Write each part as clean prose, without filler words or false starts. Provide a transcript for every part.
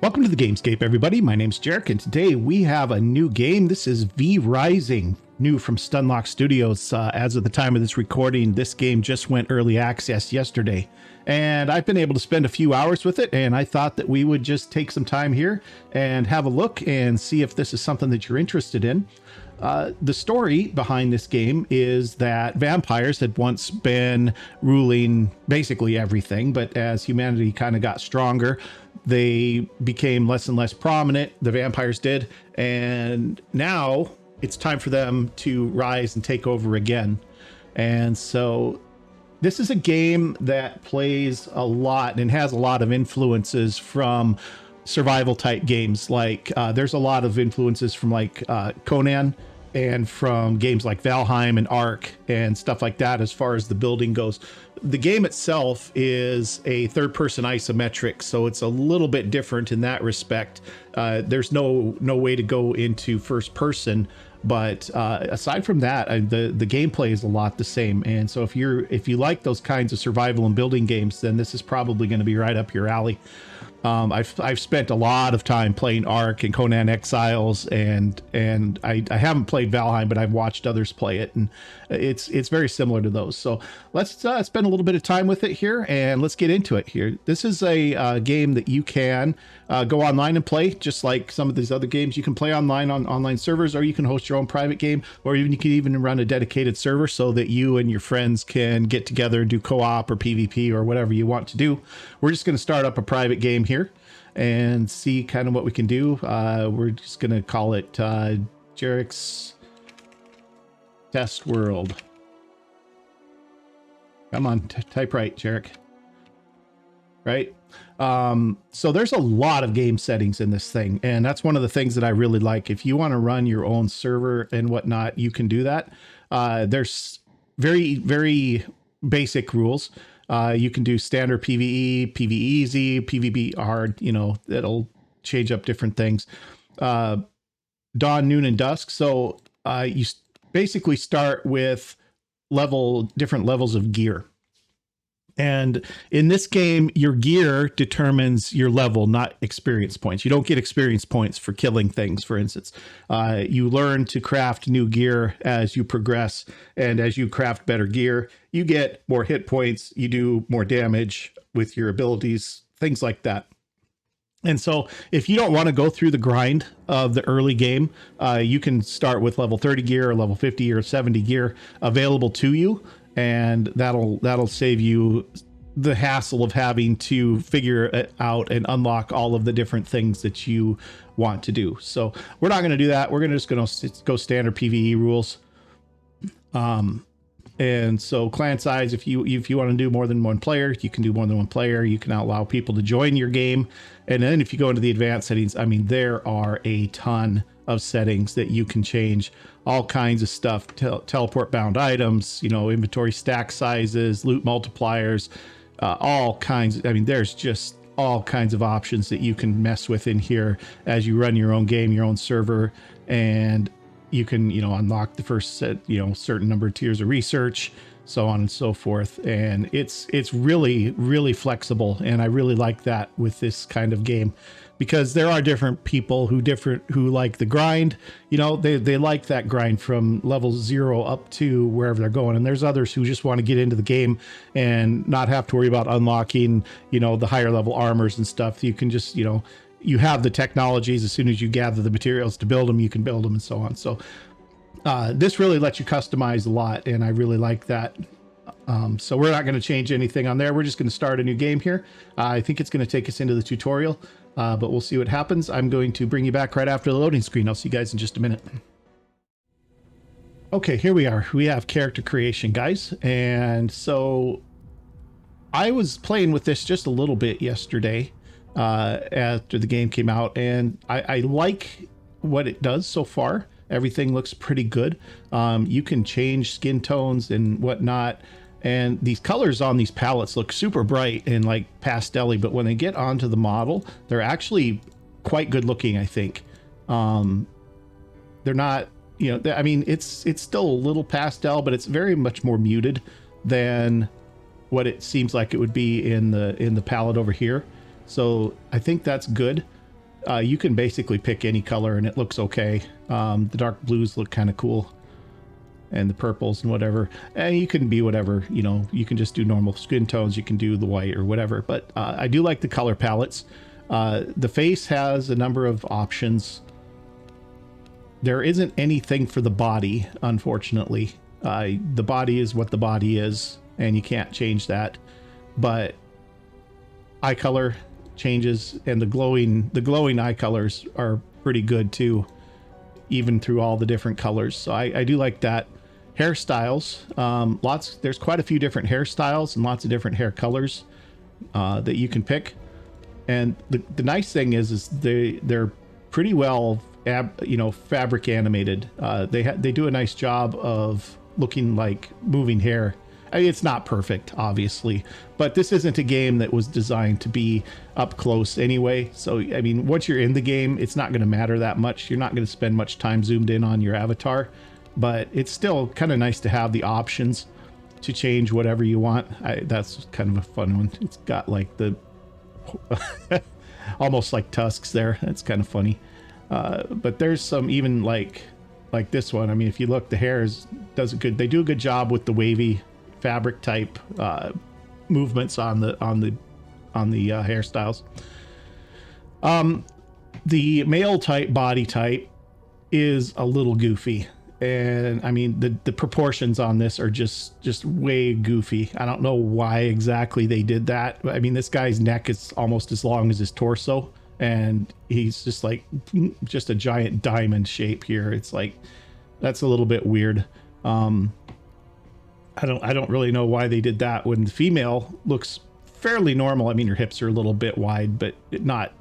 Welcome to the Gamescape, everybody. My name's Jarek, and today we have a new game. This is V Rising, new from Stunlock Studios. As of the time of this recording, this game just went early access yesterday, and I've been able to spend a few hours with it, and I thought that we would just take some time here and have a look and see if this is something that you're interested in. The story behind this game is that vampires had once been ruling basically everything, but as humanity kind of got stronger, they became less and less prominent. The vampires did, and now it's time for them to rise and take over again. And so this is a game that plays a lot and has a lot of influences from survival type games. Like there's a lot of influences from like Conan and from games like Valheim and Ark and stuff like that as far as the building goes. The game itself is a third-person isometric, so it's a little bit different in that respect. There's no way to go into first person, but aside from that, the gameplay is a lot the same. And so if you like those kinds of survival and building games, then this is probably going to be right up your alley. I've spent a lot of time playing Ark and Conan Exiles, and I haven't played Valheim, but I've watched others play it, and it's very similar to those. So let's spend a little bit of time with it here, and let's get into it here. This is a game that you can go online and play, just like some of these other games. You can play online on online servers, or you can host your own private game, or even you can even run a dedicated server so that you and your friends can get together and do co-op or PvP or whatever you want to do. We're just going to start up a private game here and see kind of what we can do. We're just going to call it Jarek's Test World. Come on, type right, Jarek. Right? So there's a lot of game settings in this thing, and that's one of the things that I really like. If you want to run your own server and whatnot, you can do that. There's very, very basic rules. You can do standard PvE, PvE easy, PvP hard, that'll change up different things. Dawn, noon, and dusk. So you basically start with different levels of gear. And in this game, your gear determines your level, not experience points. You don't get experience points for killing things, for instance. You learn to craft new gear as you progress. And as you craft better gear, you get more hit points. You do more damage with your abilities, things like that. And so if you don't want to go through the grind of the early game, you can start with level 30 gear or level 50 or 70 gear available to you. And that'll save you the hassle of having to figure it out and unlock all of the different things that you want to do. So we're not going to do that. We're just going to go standard PvE rules. And so clan size, if you want to do more than one player, you can do more than one player. You can allow people to join your game. And then if you go into the advanced settings, I mean, there are a ton of settings that you can change, all kinds of stuff, teleport bound items, inventory stack sizes, loot multipliers, all kinds. I mean, there's just all kinds of options that you can mess with in here as you run your own game, your own server, and you can, unlock the first set, certain number of tiers of research, so on and so forth. And it's really, really flexible. And I really like that with this kind of game, because there are different people who like the grind. They like that grind from level 0 up to wherever they're going. And there's others who just want to get into the game and not have to worry about unlocking, the higher level armors and stuff. You can just, you have the technologies. As soon as you gather the materials to build them, you can build them and so on. So this really lets you customize a lot, and I really like that. So we're not going to change anything on there. We're just going to start a new game here. I think it's going to take us into the tutorial, but we'll see what happens. I'm going to bring you back right after the loading screen. I'll see you guys in just a minute. Okay, here we are. We have character creation, guys. And so I was playing with this just a little bit yesterday after the game came out, and I like what it does so far. Everything looks pretty good. You can change skin tones and whatnot, and these colors on these palettes look super bright and like pastel-y, but when they get onto the model, they're actually quite good looking, I think. They're not, I mean, it's still a little pastel, but it's very much more muted than what it seems like it would be in the palette over here. So I think that's good. You can basically pick any color and it looks okay. The dark blues look kind of cool, and the purples and whatever. And you can be whatever, you know, you can just do normal skin tones. You can do the white or whatever, but I do like the color palettes. The face has a number of options. There isn't anything for the body, unfortunately. The body is what the body is, and you can't change that. But eye color changes, and the glowing eye colors are pretty good too, even through all the different colors. So I do like that. Hairstyles, there's quite a few different hairstyles and lots of different hair colors that you can pick. And the nice thing is they're pretty well fabric animated. They do a nice job of looking like moving hair. I mean, it's not perfect, obviously, but this isn't a game that was designed to be up close anyway. So, I mean, once you're in the game, it's not going to matter that much. You're not going to spend much time zoomed in on your avatar, but it's still kind of nice to have the options to change whatever you want. That's kind of a fun one. It's got like the almost like tusks there. That's kind of funny. But there's some even like this one. I mean, if you look, the hair does a good. They do a good job with the wavy fabric type movements on the hairstyles. The male type body type is a little goofy, and I mean the proportions on this are just way goofy. I don't know why exactly they did that. I mean, this guy's neck is almost as long as his torso, and he's just like a giant diamond shape here. It's like, that's a little bit weird. I don't really know why they did that when the female looks fairly normal. I mean, her hips are a little bit wide, but not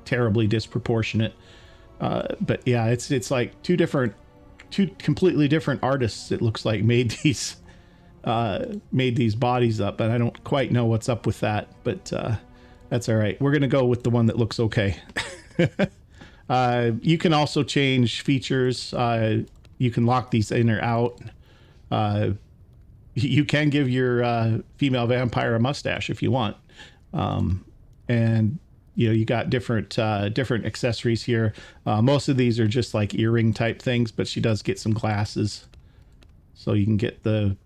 terribly disproportionate. But yeah, it's like two completely different artists, it looks like, made these bodies up, and I don't quite know what's up with that, but that's all right. We're gonna go with the one that looks okay. You can also change features. You can lock these in or out. You can give your female vampire a mustache if you want. And you got different accessories here. Most of these are just like earring type things, but she does get some glasses, so you can get the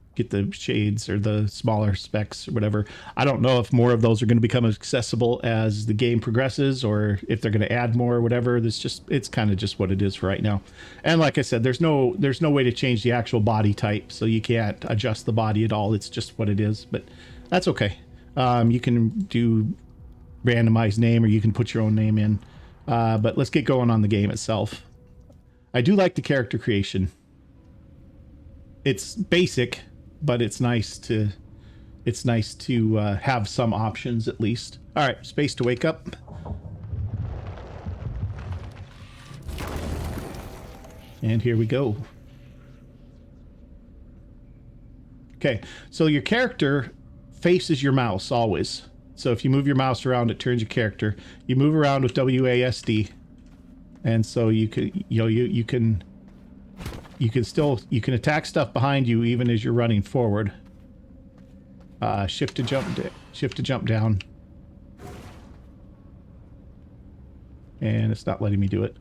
shades or the smaller specs or whatever. I don't know if more of those are going to become accessible as the game progresses, or if they're going to add more or whatever. It's kind of just what it is for right now. And like I said, there's no way to change the actual body type, so you can't adjust the body at all. It's just what it is, but that's okay. You can do randomized name, or you can put your own name in. But let's get going on the game itself. I do like the character creation. It's basic, but it's nice to have some options at least. All right, space to wake up. And here we go. Okay, so your character faces your mouse always. So if you move your mouse around, it turns your character. You move around with WASD, and so you can attack stuff behind you even as you're running forward. Shift to jump down, and it's not letting me do it.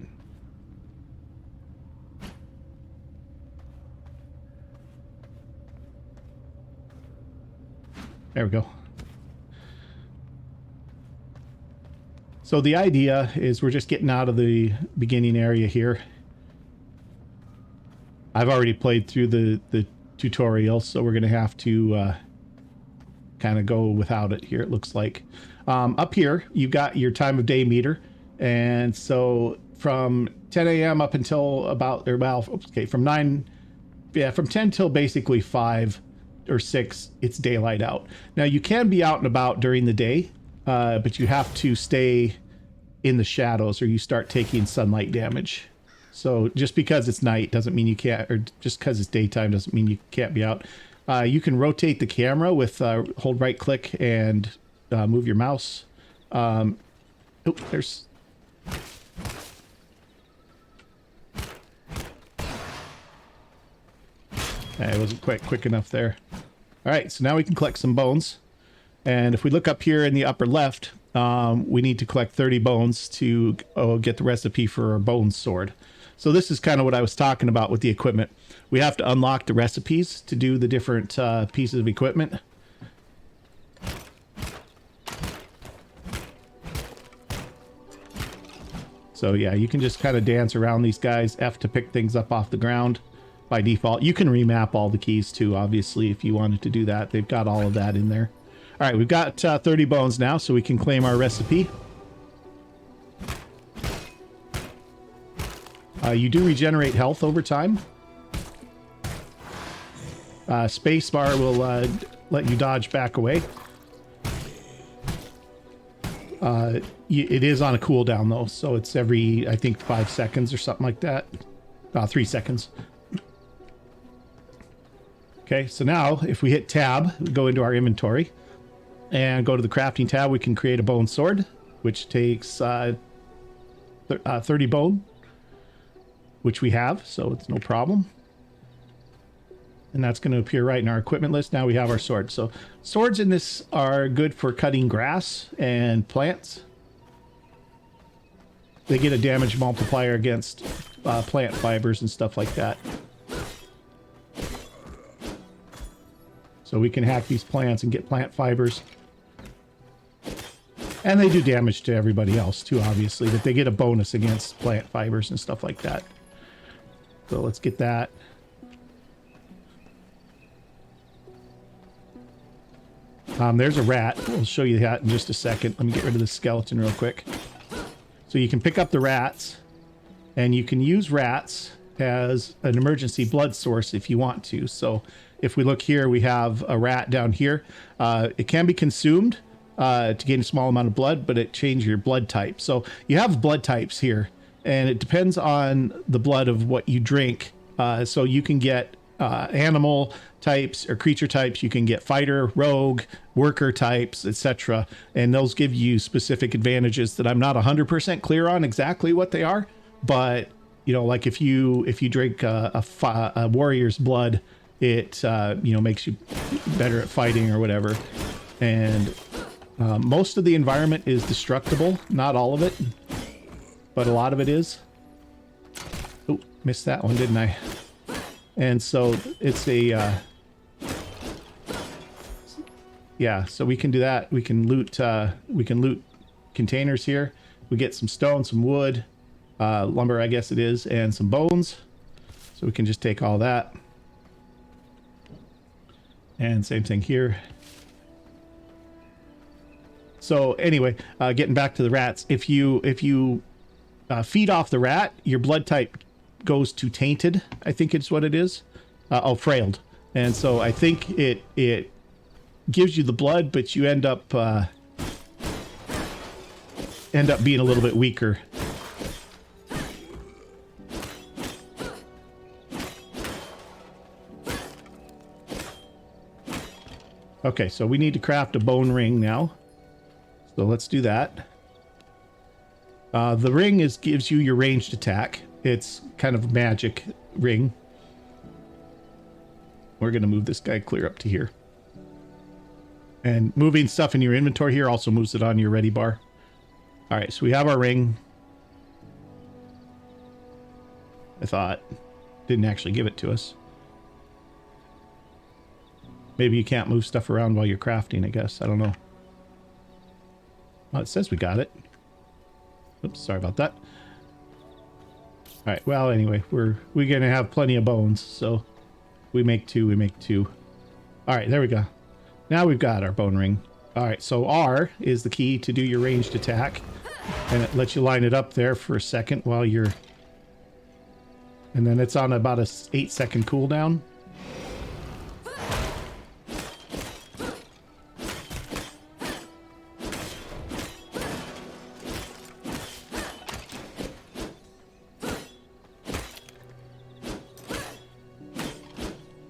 There we go. So the idea is we're just getting out of the beginning area here. I've already played through the tutorial, so we're going to have to kind of go without it here, it looks like. Up here, you've got your time of day meter. And so from 10 a.m. up until about, from 10 till basically 5 or 6, it's daylight out. Now, you can be out and about during the day, but you have to stay in the shadows or you start taking sunlight damage. So just because it's night doesn't mean you can't, or just because it's daytime doesn't mean you can't be out. You can rotate the camera with hold right click and move your mouse. There's... I wasn't quite quick enough there. All right, so now we can collect some bones. And if we look up here in the upper left, we need to collect 30 bones to get the recipe for our bone sword. So this is kind of what I was talking about with the equipment. We have to unlock the recipes to do the different pieces of equipment. So yeah, you can just kind of dance around these guys. F to pick things up off the ground by default. You can remap all the keys too, obviously, if you wanted to do that. They've got all of that in there. All right, we've got 30 bones now, so we can claim our recipe. You do regenerate health over time. Spacebar will let you dodge back away. It is on a cooldown though, so it's every, I think, 5 seconds or something like that. 3 seconds. Okay, so now if we hit tab, we go into our inventory and go to the crafting tab, we can create a bone sword, which takes 30 bone, which we have, so it's no problem. And that's going to appear right in our equipment list. Now we have our sword. So swords in this are good for cutting grass and plants. They get a damage multiplier against plant fibers and stuff like that. So we can hack these plants and get plant fibers. And they do damage to everybody else too, obviously, but they get a bonus against plant fibers and stuff like that. So let's get that. There's a rat. We'll show you that in just a second. Let me get rid of the skeleton real quick. So you can pick up the rats, and you can use rats as an emergency blood source if you want to. So if we look here, we have a rat down here. It can be consumed to gain a small amount of blood, but it changes your blood type. So you have blood types here, and it depends on the blood of what you drink. So you can get animal types or creature types. You can get fighter, rogue, worker types, etc. And those give you specific advantages that I'm not 100% clear on exactly what they are. But you know, like if you drink a warrior's blood, it you know, makes you better at fighting or whatever. And most of the environment is destructible. Not all of it, but a lot of it is. Oh, missed that one, didn't I? And so it's a yeah, so we can do that. We can loot containers here. We get some stone, some wood, lumber, I guess it is, and some bones. So we can just take all that. And same thing here. So anyway, getting back to the rats, if you feed off the rat, your blood type goes to tainted, I think it's what it is. Oh, frailed. And so I think it gives you the blood, but you end up being a little bit weaker. Okay, so we need to craft a bone ring now. So let's do that. The ring gives you your ranged attack. It's kind of a magic ring. We're going to move this guy clear up to here. And moving stuff in your inventory here also moves it on your ready bar. All right, so we have our ring. I thought. Didn't actually give it to us. Maybe you can't move stuff around while you're crafting, I guess. I don't know. Oh, it says we got it. Oops, sorry about that. All right, well, anyway, we're going to have plenty of bones, so we make two. All right, there we go. Now we've got our bone ring. All right, so R is the key to do your ranged attack, and it lets you line it up there for a second while you're... And then it's on about a 8-second cooldown.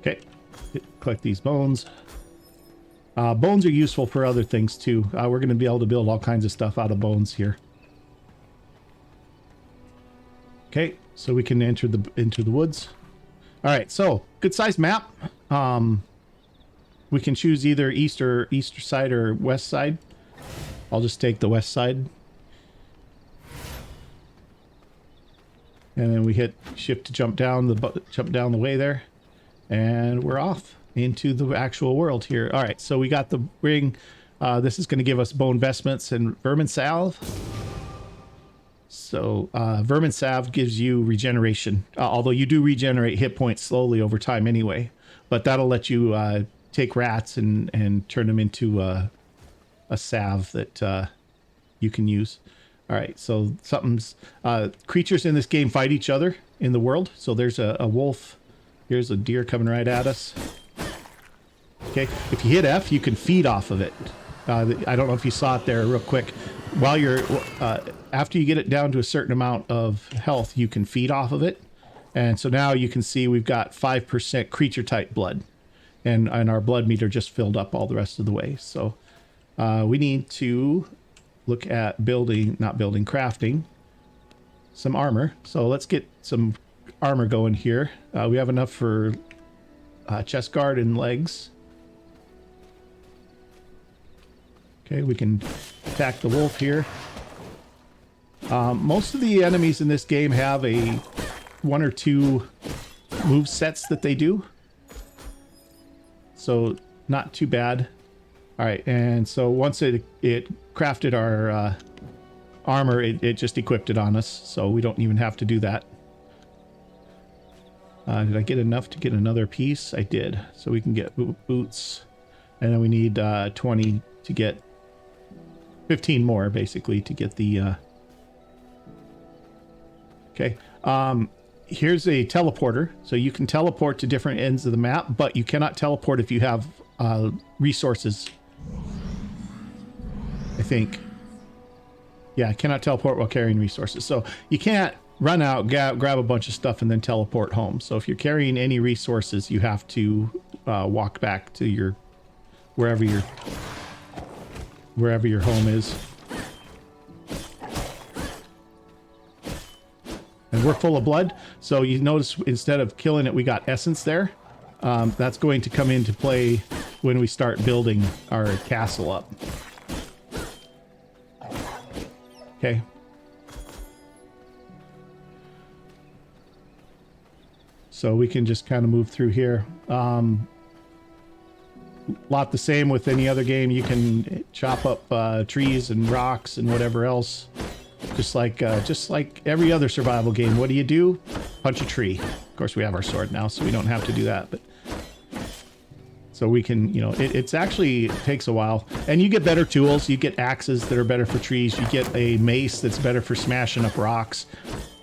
Okay, collect these bones. Bones are useful for other things too. We're going to be able to build all kinds of stuff out of bones here. Okay, so we can enter the woods. All right, so good sized map. We can choose either east side or west side. I'll just take the west side. And then we hit shift to jump down the way there. And we're off into the actual world here. All right, so we got the ring. This is going to give us bone vestments and vermin salve. So vermin salve gives you regeneration, although you do regenerate hit points slowly over time anyway. But that'll let you take rats and turn them into a salve that you can use. All right, so creatures in this game fight each other in the world. So there's a wolf. Here's a deer coming right at us. Okay, if you hit F, you can feed off of it. I don't know if you saw it there real quick. While you're, after you get it down to a certain amount of health, you can feed off of it. And so now you can see we've got 5% creature type blood. And our blood meter just filled up all the rest of the way. So we need to look at crafting some armor. So let's get some armor going here. We have enough for chest guard and legs. Okay, we can attack the wolf here. Most of the enemies in this game have one or two move sets that they do. So not too bad. All right, and so once it crafted our armor, it just equipped it on us, so we don't even have to do that. Did I get enough to get another piece? I did. So we can get boots, and then we need 20 to get 15 more, basically, to get the... Okay. Here's a teleporter. So you can teleport to different ends of the map, but you cannot teleport if you have resources. I think. Yeah, I cannot teleport while carrying resources. So you can't run out, grab a bunch of stuff, and then teleport home. So if you're carrying any resources, you have to walk back to wherever your home is. And we're full of blood, so you notice instead of killing it, we got essence there. That's going to come into play when we start building our castle up. Okay. So we can just kind of move through here. Lot the same with any other game. You can chop up trees and rocks and whatever else. Just like every other survival game. What do? Punch a tree. Of course, we have our sword now, so we don't have to do that. But so we can, it actually takes a while. And you get better tools. You get axes that are better for trees. You get a mace that's better for smashing up rocks.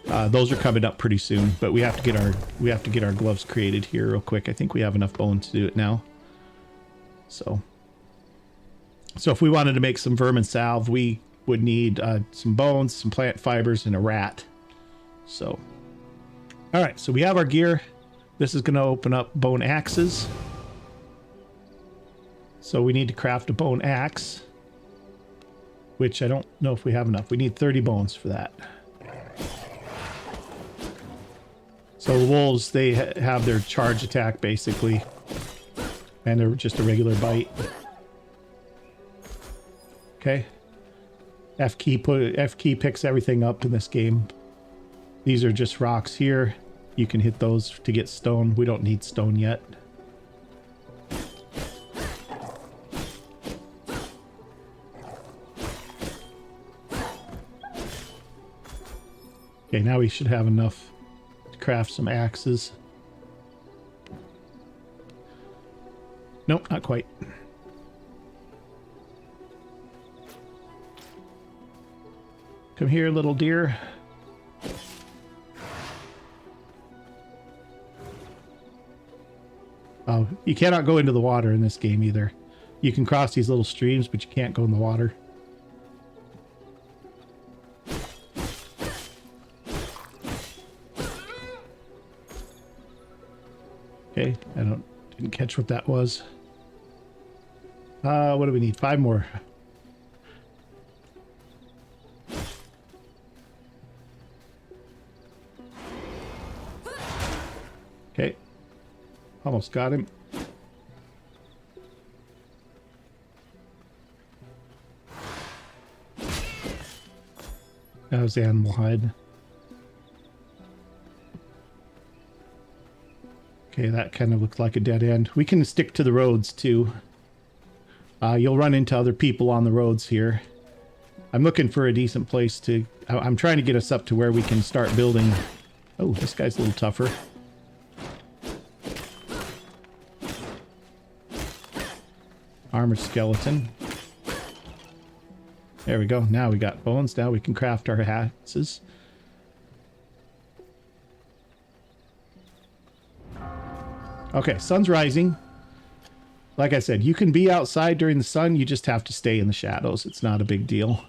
Those are coming up pretty soon. But we have to get our gloves created here real quick. I think we have enough bones to do it now. So if we wanted to make some vermin salve, we would need some bones, some plant fibers, and a rat. So, all right, so we have our gear. This is going to open up bone axes. So we need to craft a bone axe, which I don't know if we have enough. We need 30 bones for that. So the wolves, they have their charge attack, basically, and they're just a regular bite. Okay. F key picks everything up in this game. These are just rocks here. You can hit those to get stone. We don't need stone yet. Okay, now we should have enough to craft some axes. Nope, not quite. Come here, little deer. Oh, you cannot go into the water in this game either. You can cross these little streams, but you can't go in the water. Okay, didn't catch what that was. What do we need? 5 more. Okay, almost got him. That was animal hide. Okay, that kind of looks like a dead end. We can stick to the roads too. You'll run into other people on the roads here. I'm looking for a decent place to... I'm trying to get us up to where we can start building. Oh, this guy's a little tougher. Armored skeleton. There we go. Now we got bones. Now we can craft our axes. Okay, sun's rising. Like I said, you can be outside during the sun. You just have to stay in the shadows. It's not a big deal.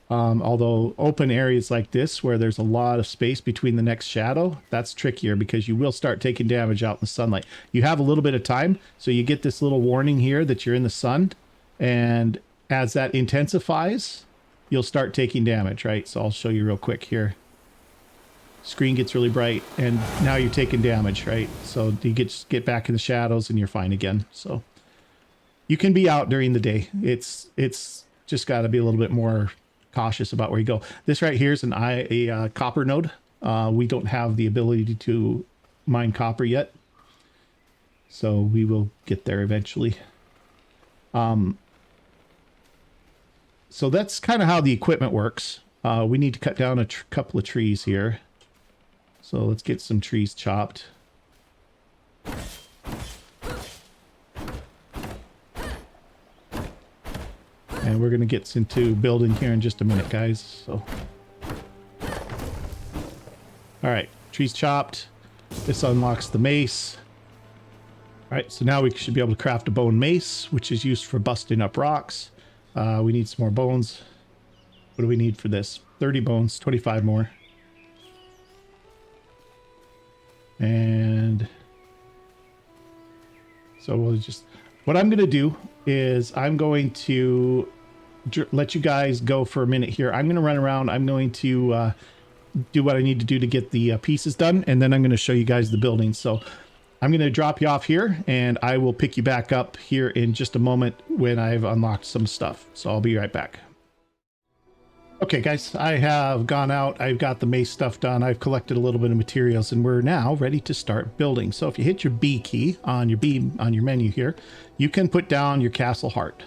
Although open areas like this, where there's a lot of space between the next shadow, that's trickier because you will start taking damage out in the sunlight. You have a little bit of time, so you get this little warning here that you're in the sun. And as that intensifies, you'll start taking damage, right? So I'll show you real quick here. Screen gets really bright, and now you're taking damage, right? So you get back in the shadows, and you're fine again. So you can be out during the day. It's just got to be a little bit more cautious about where you go. This right here is a copper node. We don't have the ability to mine copper yet, so we will get there eventually. So that's kind of how the equipment works. We need to cut down a couple of trees here. So let's get some trees chopped. And we're going to get into building here in just a minute, guys. So, all right, trees chopped. This unlocks the mace. All right, so now we should be able to craft a bone mace, which is used for busting up rocks. We need some more bones. What do we need for this? 30 bones, 25 more. And so we'll just, what I'm going to do is I'm going to let you guys go for a minute here. I'm going to run around. I'm going to do what I need to do to get the pieces done. And then I'm going to show you guys the building. So I'm going to drop you off here, and I will pick you back up here in just a moment when I've unlocked some stuff. So I'll be right back. Okay, guys, I have gone out. I've got the mace stuff done. I've collected a little bit of materials, and we're now ready to start building. So if you hit your B key on your menu here, you can put down your castle heart,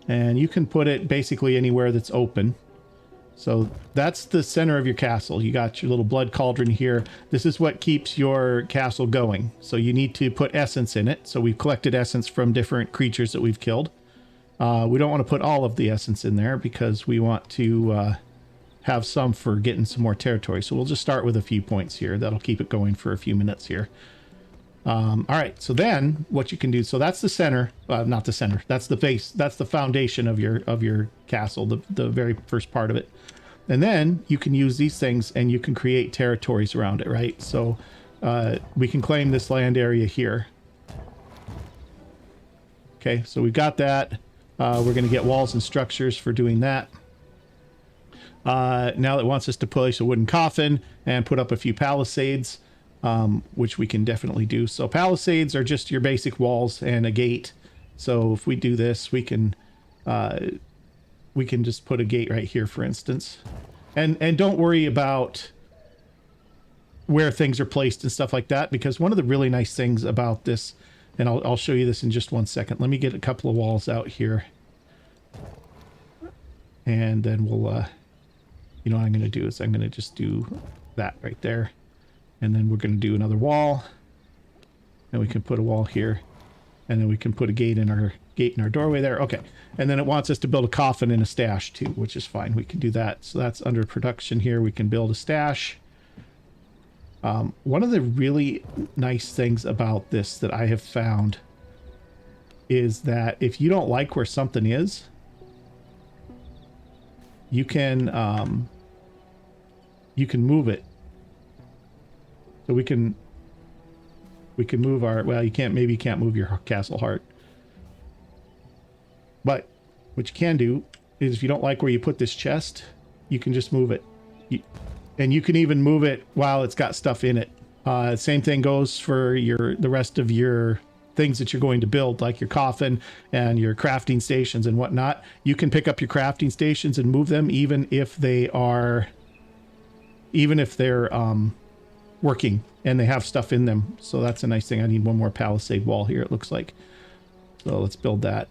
and you can put it basically anywhere that's open. So that's the center of your castle. You got your little blood cauldron here. This is what keeps your castle going. So you need to put essence in it. So we've collected essence from different creatures that we've killed. We don't want to put all of the essence in there because we want to have some for getting some more territory. So we'll just start with a few points here. That'll keep it going for a few minutes here. All right, so then what you can do, so that's the center, not the center, that's the base, that's the foundation of your castle, the very first part of it. And then you can use these things and you can create territories around it, right? So we can claim this land area here. Okay, so we've got that. We're going to get walls and structures for doing that. Now it wants us to place a wooden coffin and put up a few palisades, which we can definitely do. So palisades are just your basic walls and a gate. So if we do this, we can just put a gate right here, for instance. And don't worry about where things are placed and stuff like that, because one of the really nice things about this, and I'll show you this in just one second. Let me get a couple of walls out here. And then we'll, you know what I'm going to do is I'm going to just do that right there. And then we're going to do another wall. And we can put a wall here. And then we can put a gate in our doorway there. Okay. And then it wants us to build a coffin and a stash too, which is fine. We can do that. So that's under production here. We can build a stash. One of the really nice things about this that I have found is that if you don't like where something is, you can move it. So we can move our, well, maybe you can't move your castle heart. But what you can do is if you don't like where you put this chest, you can just move it. And you can even move it while it's got stuff in it. Same thing goes for the rest of your things that you're going to build, like your coffin and your crafting stations and whatnot. You can pick up your crafting stations and move them, even if they're working and they have stuff in them. So that's a nice thing. I need one more palisade wall here, it looks like. So let's build that.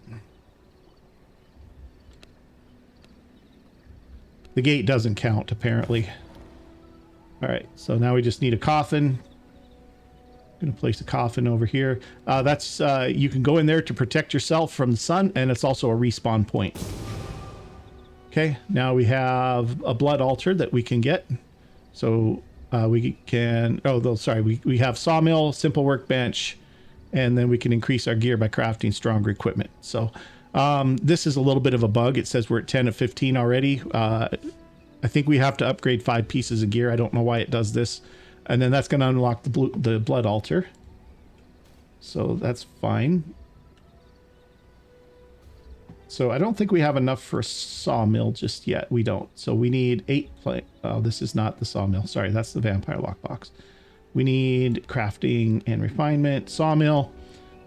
The gate doesn't count, apparently. All right, so now we just need a coffin. I'm gonna place a coffin over here. That's you can go in there to protect yourself from the sun, and it's also a respawn point. Okay, now we have a blood altar that we can get. So we can, we have sawmill, simple workbench, and then we can increase our gear by crafting stronger equipment. So this is a little bit of a bug. It says we're at 10 of 15 already. I think we have to upgrade 5 pieces of gear. I don't know why it does this. And then that's going to unlock the blood altar. So that's fine. So I don't think we have enough for a sawmill just yet. We don't. So we need 8 oh, this is not the sawmill. Sorry, that's the vampire lockbox. We need crafting and refinement, sawmill.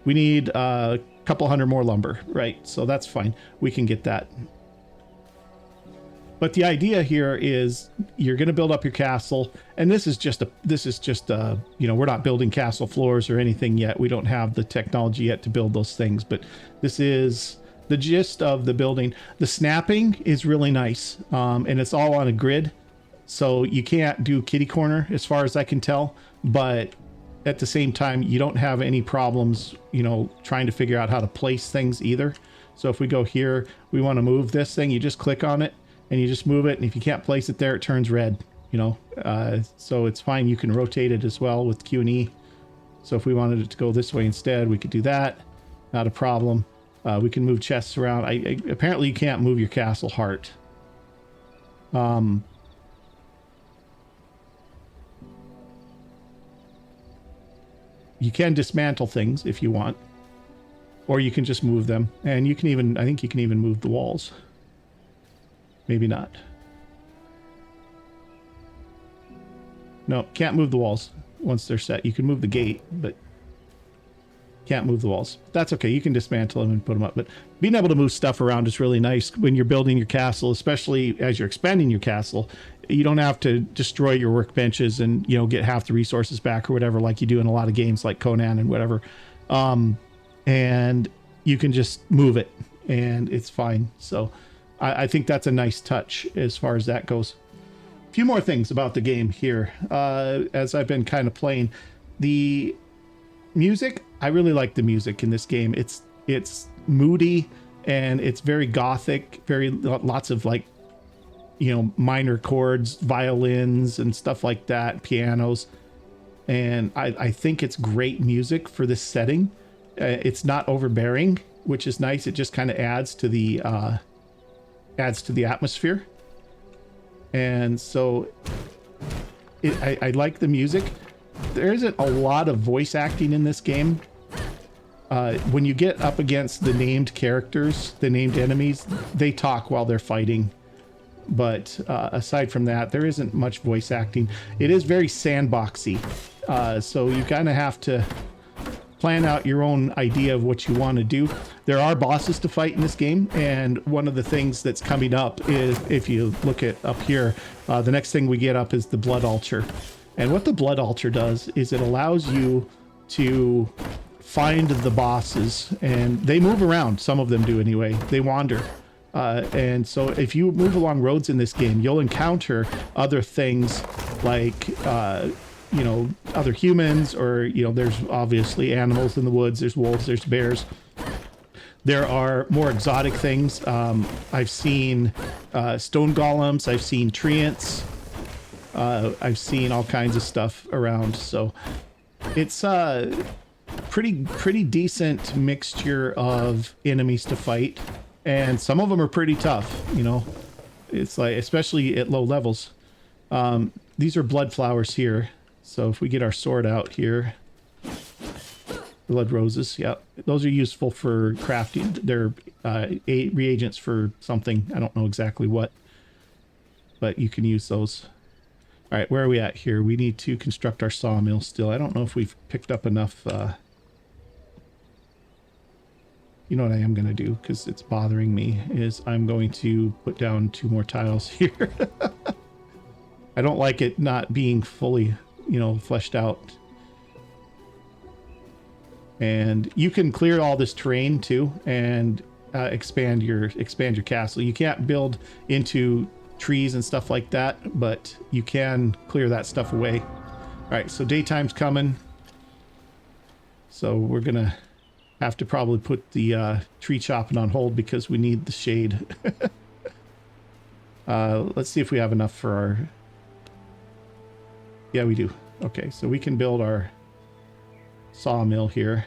We need a couple hundred more lumber, right? So that's fine. We can get that. But the idea here is you're going to build up your castle, and this is just you know, we're not building castle floors or anything yet. We don't have the technology yet to build those things, but this is the gist of the building. The snapping is really nice, and it's all on a grid, so you can't do kitty corner as far as I can tell, but at the same time, you don't have any problems, you know, trying to figure out how to place things either. So if we go here, we want to move this thing, you just click on it and you just move it, and if you can't place it there, it turns red, you know. So it's fine. You can rotate it as well with Q and E. So if we wanted it to go this way instead, we could do that, not a problem. We can move chests around. Apparently you can't move your castle heart. You can dismantle things if you want, or you can just move them, and you can even, I think you can even move the walls. Maybe not. No, can't move the walls once they're set. You can move the gate, but can't move the walls. That's okay. You can dismantle them and put them up. But being able to move stuff around is really nice when you're building your castle, especially as you're expanding your castle. You don't have to destroy your workbenches and, you know, get half the resources back or whatever, like you do in a lot of games like Conan and whatever. And you can just move it and it's fine. So I think that's a nice touch as far as that goes. A few more things about the game here. As I've been kind of playing, the music, I really like the music in this game. It's moody and it's very gothic, very lots of, like, you know, minor chords, violins and stuff like that, pianos. And I think it's great music for this setting. It's not overbearing, which is nice. It just kind of adds to the atmosphere. And so I like the music. There isn't a lot of voice acting in this game. When you get up against the named characters, the named enemies, they talk while they're fighting. But aside from that, there isn't much voice acting. It is very sandboxy. So you kind of have to plan out your own idea of what you want to do. There are bosses to fight in this game, and one of the things that's coming up is, if you look at up here, the next thing we get up is the blood altar. And what the blood altar does is it allows you to find the bosses, and they move around. Some of them do anyway. They wander. And so if you move along roads in this game, you'll encounter other things like, you know, other humans, or, you know, there's obviously animals in the woods. There's wolves, there's bears. There are more exotic things. I've seen stone golems. I've seen treants. I've seen all kinds of stuff around. So it's a pretty decent mixture of enemies to fight. And some of them are pretty tough, you know. It's like, especially at low levels. These are blood flowers here. So if we get our sword out here, blood roses, yeah, those are useful for crafting. They're reagents for something. I don't know exactly what, but you can use those. All right, where are we at here? We need to construct our sawmill still. I don't know if we've picked up enough You know what I am going to do, because it's bothering me, is I'm going to put down 2 more tiles here. I don't like it not being fully, you know, fleshed out. And you can clear all this terrain too, and expand your castle. You can't build into trees and stuff like that, but you can clear that stuff away. All right, so daytime's coming. So we're gonna have to probably put the tree chopping on hold because we need the shade. Let's see if we have enough for our... Yeah, we do. Okay, so we can build our sawmill here.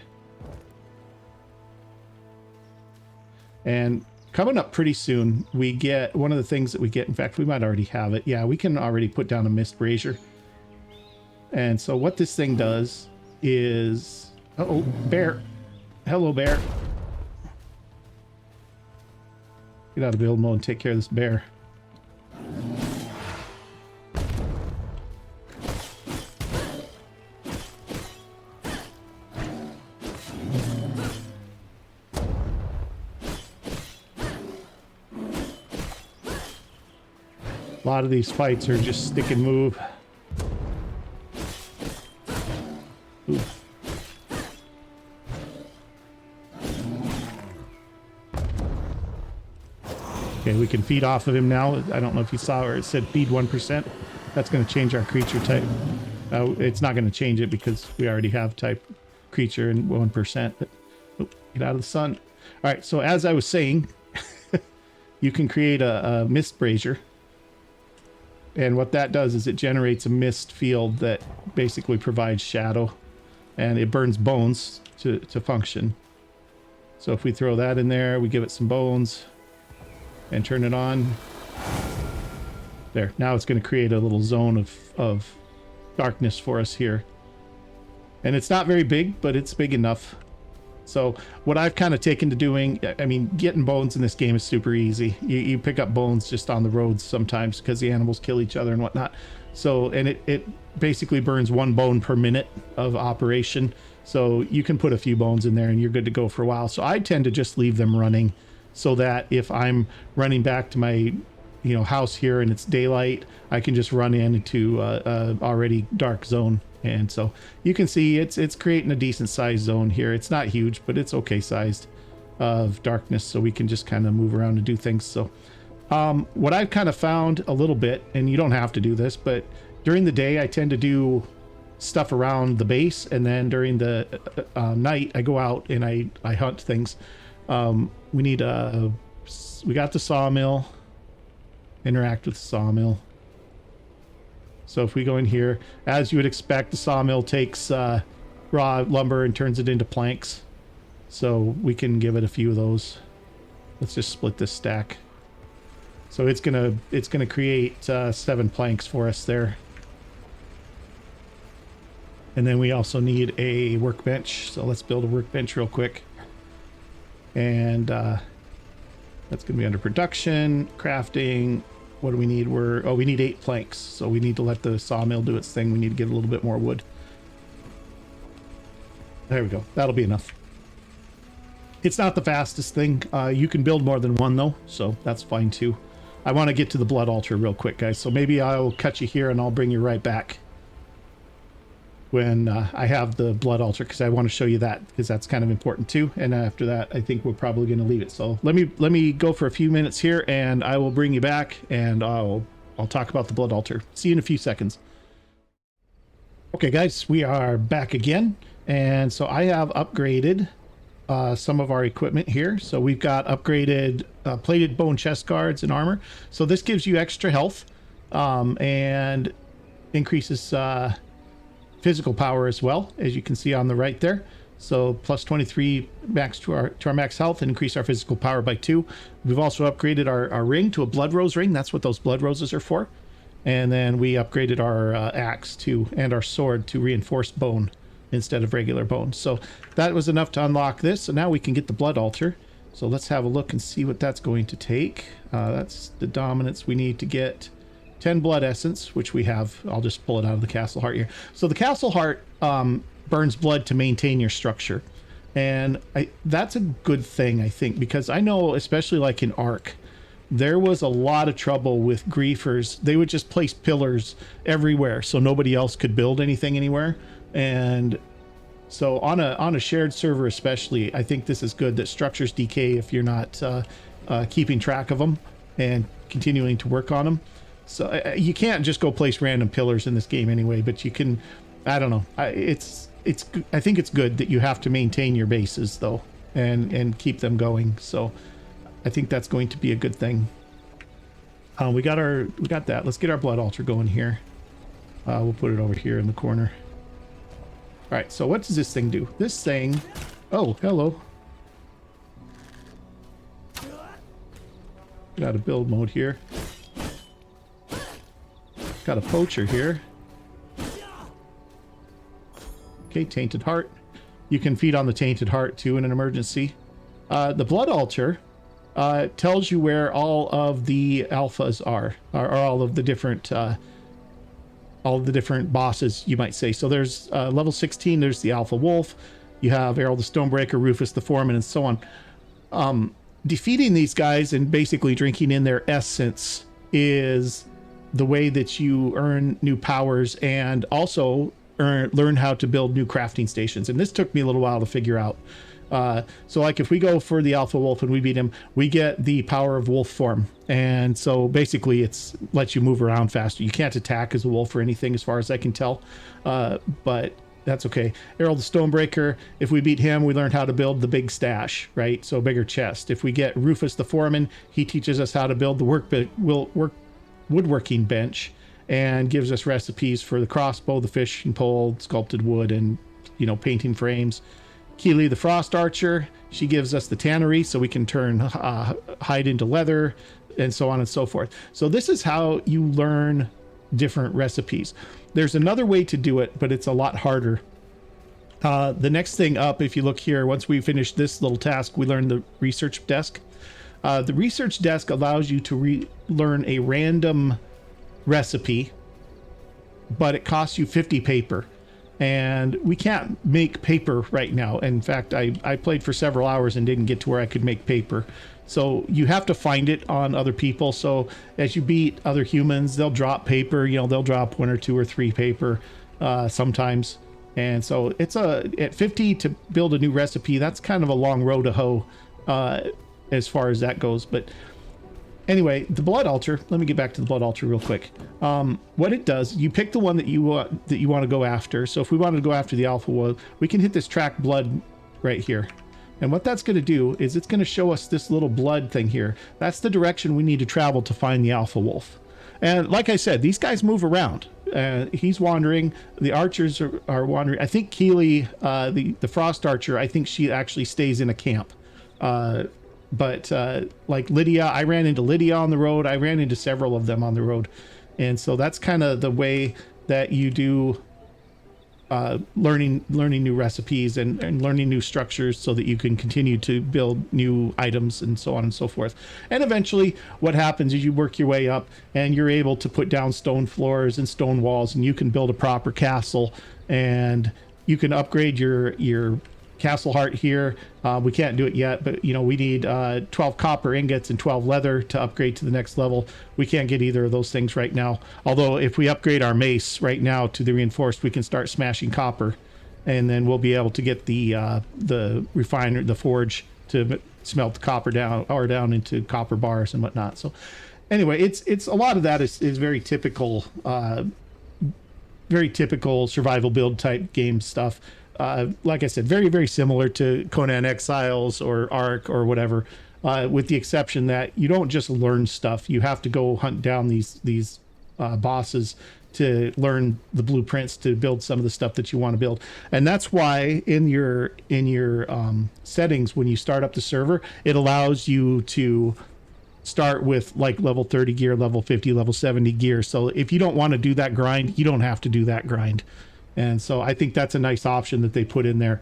And coming up pretty soon, we get one of the things that we get. In fact, we might already have it. Yeah, we can already put down a mist brazier. And so what this thing does is... Uh-oh, bear. Hello, bear. Get out of build mode and take care of this bear. A lot of these fights are just stick and move. Ooh. Okay, we can feed off of him now. I don't know if you saw where it said feed 1%. That's going to change our creature type. It's not going to change it because we already have type creature and 1%. But, oh, get out of the sun. All right, so as I was saying, you can create a mist brazier. And what that does is it generates a mist field that basically provides shadow. And it burns bones to function. So if we throw that in there, we give it some bones and turn it on. There, now it's going to create a little zone of darkness for us here. And it's not very big, but it's big enough. So what I've kind of taken to doing, I mean, getting bones in this game is super easy. You pick up bones just on the roads sometimes because the animals kill each other and whatnot. So, and it basically burns 1 bone per minute of operation. So you can put a few bones in there and you're good to go for a while. So I tend to just leave them running so that if I'm running back to my, you know, house here and it's daylight, I can just run into a already dark zone. And so you can see it's creating a decent sized zone here. It's not huge, but it's okay sized of darkness, so we can just kind of move around and do things. So what I've kind of found a little bit, and you don't have to do this, but during the day I tend to do stuff around the base, and then during the night I go out and I hunt things. We got the sawmill. Interact with the sawmill. So if we go in here, as you would expect, the sawmill takes raw lumber and turns it into planks. So we can give it a few of those. Let's just split this stack. So it's gonna create 7 planks for us there. And then we also need a workbench. So let's build a workbench real quick. And that's gonna be under production, crafting. What do we need? We need 8 planks. So we need to let the sawmill do its thing. We need to get a little bit more wood. There we go. That'll be enough. It's not the fastest thing. You can build more than one though, so that's fine too. I want to get to the blood altar real quick, guys. So maybe I'll cut you here and I'll bring you right back when I have the blood altar, because I want to show you that, because that's kind of important too. And after that, I think we're probably going to leave it. So let me go for a few minutes here, and I will bring you back, and I'll talk about the blood altar. See you in a few seconds. Okay, guys, we are back again, and so I have upgraded some of our equipment here. So we've got upgraded plated bone chest guards and armor. So this gives you extra health and increases physical power as well, as you can see on the right there. So plus 23 max to our max health and increase our physical power by 2. We've also upgraded our ring to a blood rose ring. That's what those blood roses are for. And then we upgraded our axe to, and our sword to reinforced bone instead of regular bone. So that was enough to unlock this. So now we can get the blood altar. So let's have a look and see what that's going to take. That's the dominance. We need to get 10 blood essence, which we have. I'll just pull it out of the castle heart here. So the castle heart burns blood to maintain your structure. And that's a good thing, I think, because I know, especially like in Ark, there was a lot of trouble with griefers. They would just place pillars everywhere so nobody else could build anything anywhere. And so on a shared server especially, I think this is good that structures decay if you're not keeping track of them and continuing to work on them. So you can't just go place random pillars in this game anyway, but you can, I don't know. I think it's good that you have to maintain your bases though, and keep them going. So I think that's going to be a good thing. We got that. Let's get our blood altar going here. We'll put it over here in the corner. All right. So what does this thing do? This thing, oh, hello. Got a build mode here. Got a poacher here. Okay, tainted heart. You can feed on the tainted heart too in an emergency. The blood altar tells you where all of the alphas are, or all of the different bosses, you might say. So there's level 16. There's the Alpha Wolf. You have Errol the Stonebreaker, Rufus the Foreman, and so on. Defeating these guys and basically drinking in their essence is the way that you earn new powers and also learn how to build new crafting stations. And this took me a little while to figure out. So like if we go for the Alpha Wolf and we beat him, we get the power of wolf form. And so basically it's lets you move around faster. You can't attack as a wolf or anything as far as I can tell. But that's okay. Errol the Stonebreaker, if we beat him, we learned how to build the big stash, right? So bigger chest. If we get Rufus the Foreman, he teaches us how to build the woodworking bench and gives us recipes for the crossbow, the fishing pole, sculpted wood, and, you know, painting frames. Keely the Frost Archer, she gives us the tannery so we can turn hide into leather and so on and so forth. So this is how you learn different recipes. There's another way to do it, but it's a lot harder. The next thing up, if you look here, once we finish this little task, we learn the research desk. The research desk allows you to learn a random recipe, but it costs you 50 paper. And we can't make paper right now. In fact, I played for several hours and didn't get to where I could make paper. So you have to find it on other people. So as you beat other humans, they'll drop paper, you know, they'll drop 1 or 2 or 3 paper sometimes. And so it's at 50 to build a new recipe. That's kind of a long row to hoe as far as that goes. But anyway, the blood altar, let me get back to the blood altar real quick. What it does, you pick the one that you want to go after. So if we wanted to go after the alpha one, we can hit this track blood right here. And what that's going to do is it's going to show us this little blood thing here. That's the direction we need to travel to find the alpha wolf. And like I said, these guys move around. He's wandering. The archers are wandering. I think Keely, the Frost Archer, I think she actually stays in a camp. But like Lydia, I ran into Lydia on the road. I ran into several of them on the road. And so that's kind of the way that you do learning new recipes and learning new structures so that you can continue to build new items and so on and so forth. And eventually what happens is you work your way up and you're able to put down stone floors and stone walls, and you can build a proper castle, and you can upgrade your castle heart here. We can't do it yet, but you know, we need 12 copper ingots and 12 leather to upgrade to the next level. We can't get either of those things right now. Although if we upgrade our mace right now to the reinforced, we can start smashing copper, and then we'll be able to get the refiner, the forge, to smelt the copper down into copper bars and whatnot. So anyway, it's a lot of that is very typical survival build type game stuff. Like I said, very, very similar to Conan Exiles or Ark or whatever, with the exception that you don't just learn stuff. You have to go hunt down these bosses to learn the blueprints to build some of the stuff that you want to build. And that's why in your settings, when you start up the server, it allows you to start with like level 30 gear, level 50, level 70 gear. So if you don't want to do that grind, you don't have to do that grind. And so I think that's a nice option that they put in there.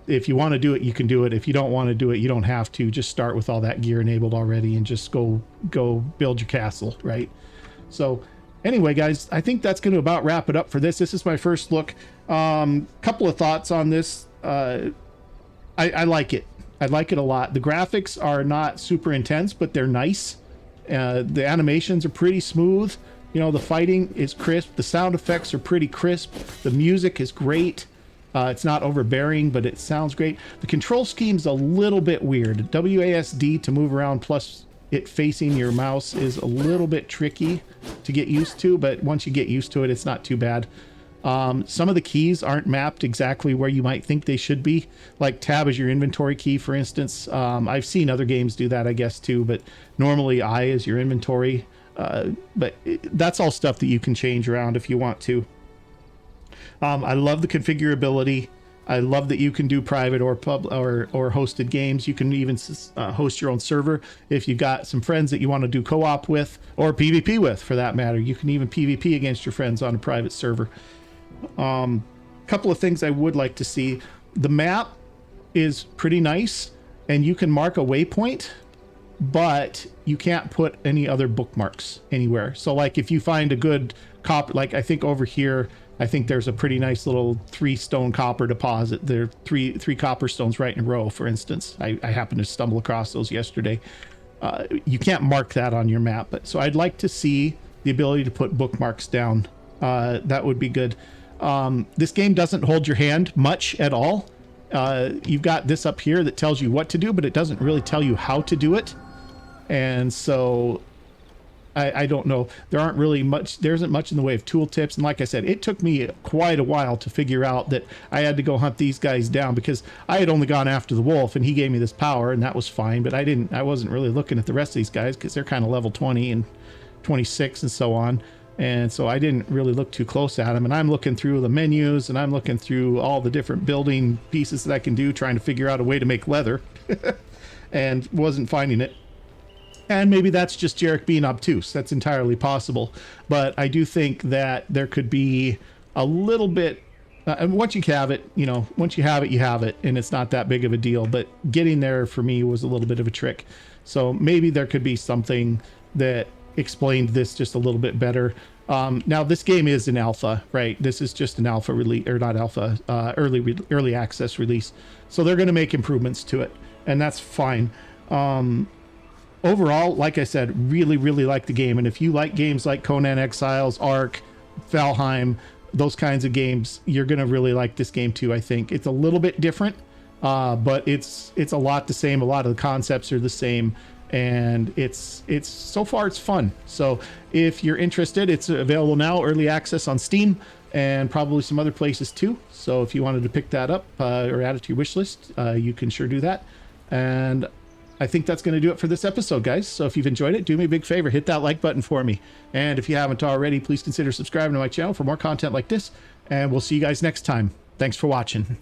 If you want to do it, you can do it. If you don't want to do it, you don't have to. Just start with all that gear enabled already and just go build your castle, right? So anyway, guys, I think that's going to about wrap it up for this. This is my first look. Couple of thoughts on this. I like it. I like it a lot. The graphics are not super intense, but they're nice. The animations are pretty smooth. You know, the fighting is crisp. The sound effects are pretty crisp. The music is great. It's not overbearing, but it sounds great. The control scheme's a little bit weird. WASD to move around plus it facing your mouse is a little bit tricky to get used to, but once you get used to it, it's not too bad. Some of the keys aren't mapped exactly where you might think they should be. Like tab is your inventory key, for instance. I've seen other games do that, I guess, too, but normally I is your inventory. That's all stuff that you can change around if you want to. I love the configurability. I love that you can do private or pub or hosted games. You can even host your own server if you've got some friends that you want to do co-op with, or PvP with, for that matter. You can even PvP against your friends on a private server. Couple of things I would like to see. The map is pretty nice, and you can mark a waypoint, but you can't put any other bookmarks anywhere. So like if you find a good copper, like I think over here, I think there's a pretty nice little 3-stone copper deposit. There are three copper stones right in a row, for instance. I happened to stumble across those yesterday. You can't mark that on your map, but so I'd like to see the ability to put bookmarks down. That would be good. This game doesn't hold your hand much at all. You've got this up here that tells you what to do, but it doesn't really tell you how to do it. And so I don't know. There isn't much in the way of tooltips. And like I said, it took me quite a while to figure out that I had to go hunt these guys down, because I had only gone after the wolf and he gave me this power, and that was fine. But I wasn't really looking at the rest of these guys because they're kind of level 20 and 26 and so on. And so I didn't really look too close at them. And I'm looking through the menus and I'm looking through all the different building pieces that I can do, trying to figure out a way to make leather and wasn't finding it. And maybe that's just Jarek being obtuse. That's entirely possible. But I do think that there could be a little bit, and once you have it, once you have it, you have it, and it's not that big of a deal. But getting there for me was a little bit of a trick. So maybe there could be something that explained this just a little bit better. Now this game is an alpha, right? This is just an alpha release, or not alpha, early access release. So they're going to make improvements to it, and that's fine. Overall, like I said, really, really like the game. And if you like games like Conan Exiles, Ark, Valheim, those kinds of games, you're going to really like this game too, I think. It's a little bit different, but it's a lot the same. A lot of the concepts are the same. And it's so far it's fun. So if you're interested, it's available now, early access on Steam and probably some other places too. So if you wanted to pick that up or add it to your wish list, you can sure do that. And I think that's going to do it for this episode, guys. So if you've enjoyed it, do me a big favor, hit that like button for me. And if you haven't already, please consider subscribing to my channel for more content like this. And we'll see you guys next time. Thanks for watching.